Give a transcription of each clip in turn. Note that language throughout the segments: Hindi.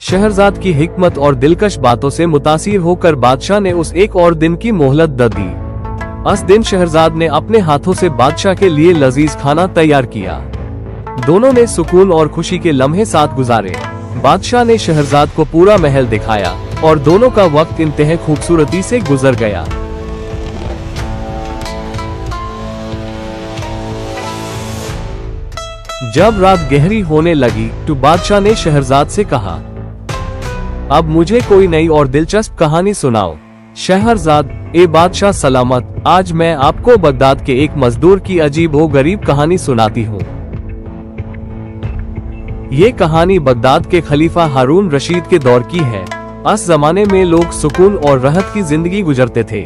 शहरजाद की हिकमत और दिलकश बातों से मुतासिर होकर बादशाह ने उस एक और दिन की मोहलत द दी। उस दिन शहरजाद ने अपने हाथों से बादशाह के लिए लजीज खाना तैयार किया। दोनों ने सुकून और खुशी के लम्हे साथ गुजारे। बादशाह ने शहरजाद को पूरा महल दिखाया और दोनों का वक्त इंतहा खूबसूरती से गुजर गया। जब रात गहरी होने लगी तो बादशाह ने शहरजाद से कहा, अब मुझे कोई नई और दिलचस्प कहानी सुनाओ। शहरजाद, ए बादशाह सलामत, आज मैं आपको बगदाद के एक मजदूर की अजीब व गरीब कहानी सुनाती हूँ। ये कहानी बगदाद के खलीफा हारून रशीद के दौर की है। उस जमाने में लोग सुकून और राहत की जिंदगी गुजरते थे।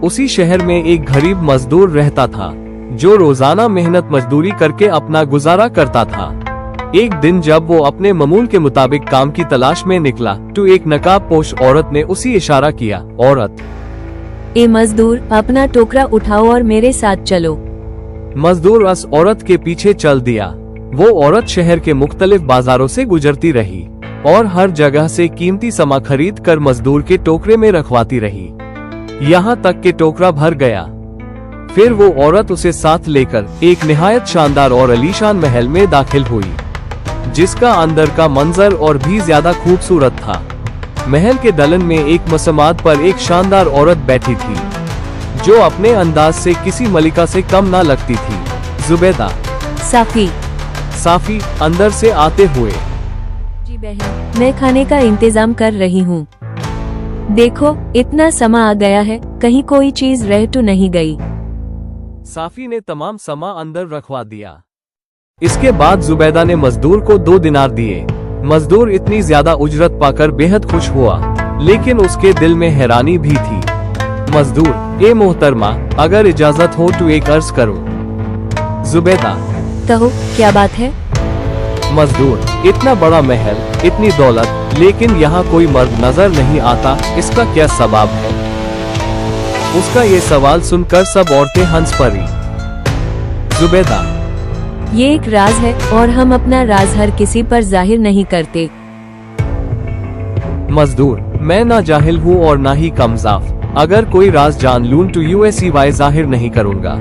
उसी शहर में एक गरीब मजदूर रहता था जो रोजाना मेहनत मजदूरी करके अपना गुजारा करता था। एक दिन जब वो अपने मामूल के मुताबिक काम की तलाश में निकला तो एक नकाबपोश औरत ने उसी इशारा किया, औरत, ए मजदूर, अपना टोकरा उठाओ और मेरे साथ चलो। मजदूर उस औरत के पीछे चल दिया। वो औरत शहर के मुख्तलिफ बाजारों से गुजरती रही और हर जगह से कीमती सामान खरीद कर मजदूर के टोकरे में रखवाती रही, यहाँ तक कि टोकरा भर गया। फिर वो औरत उसे साथ लेकर एक निहायत शानदार और अलीशान महल में दाखिल हुई, जिसका अंदर का मंजर और भी ज्यादा खूबसूरत था। महल के दलन में एक मसमात पर एक शानदार औरत बैठी थी जो अपने अंदाज से किसी मलिका से कम ना लगती थी। जुबैदा, साफी अंदर से आते हुए, जी बहन, मैं खाने का इंतजाम कर रही हूँ। देखो, इतना समा आ गया है, कहीं कोई चीज रह तो नहीं गई। साफी ने तमाम समा अंदर रखवा दिया। इसके बाद जुबैदा ने मजदूर को 2 दिनार दिए। मजदूर इतनी ज्यादा उजरत पाकर बेहद खुश हुआ, लेकिन उसके दिल में हैरानी भी थी। मजदूर, ए मोहतरमा, अगर इजाजत हो तो एक अर्ज करो। जुबैदा, कहो, क्या बात है? मजदूर, इतना बड़ा महल, इतनी दौलत, लेकिन यहाँ कोई मर्द नजर नहीं आता, इसका क्या सबब है? उसका ये सवाल सुनकर सब औरतें हंस पड़ी। जुबैदा, ये एक राज है और हम अपना राज हर किसी पर जाहिर नहीं करते। मजदूर, मैं ना जाहिल हूँ और ना ही कमजाफ, अगर कोई राज जान लूं तो यूएसईवाई जाहिर नहीं करूँगा।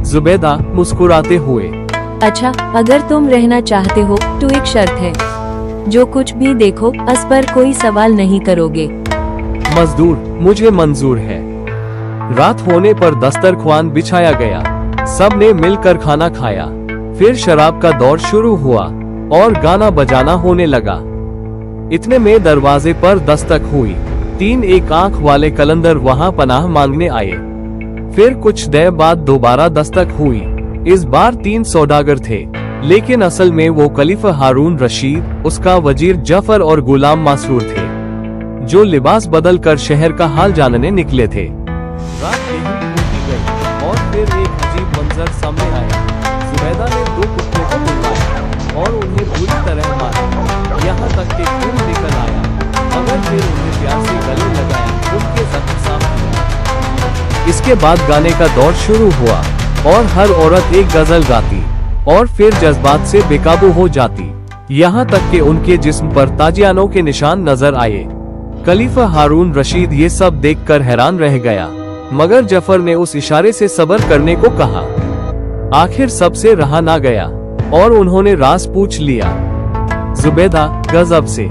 जुबैदा मुस्कुराते हुए, अच्छा, अगर तुम रहना चाहते हो तो एक शर्त है, जो कुछ भी देखो उस पर कोई सवाल नहीं करोगे। मजदूर, मुझे मंजूर है। रात होने पर दस्तरख्वान बिछाया गया। सब ने मिलकर खाना खाया। फिर शराब का दौर शुरू हुआ और गाना बजाना होने लगा। इतने में दरवाजे पर दस्तक हुई। 3 एक आंख वाले कलंदर वहां पनाह मांगने आए। फिर कुछ देर बाद दोबारा दस्तक हुई। इस बार 3 सौदागर थे, लेकिन असल में वो खलीफा हारून रशीद, उसका वजीर जफर और गुलाम मासरूर थे, जो लिबास बदल कर शहर का हाल जानने निकले थे। रात यहीं होती गई और फिर एक अजीब मंजर सामने आया। जुबैदा ने 2 कुत्तों को बुलाया और उन्हें बुरी तरह मारा, यहाँ तक कि खून निकल आया, मगर फिर उन्हें प्यार से गले लगाया, उनके जख्म साफ किया। इसके बाद गाने का दौर शुरू हुआ और हर औरत एक गजल गाती और फिर जज्बात से बेकाबू हो जाती, यहाँ तक कि उनके जिस्म पर ताजियानों के निशान नजर आए। खलीफा हारून रशीद ये सब देखकर हैरान रह गया, मगर जफर ने उस इशारे से सब्र करने को कहा। आखिर सबसे रहा ना गया और उन्होंने राज पूछ लिया। जुबैदा गजब से,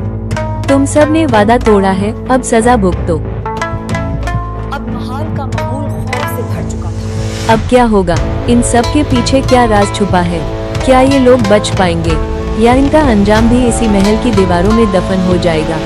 तुम सब ने वादा तोड़ा है, अब सजा भुगतो। अब महल का माहौल खौफ से भर चुका था। अब क्या होगा? इन सब के पीछे क्या राज छुपा है? क्या ये लोग बच पाएंगे या इनका अंजाम भी इसी महल की दीवारों में दफन हो जाएगा?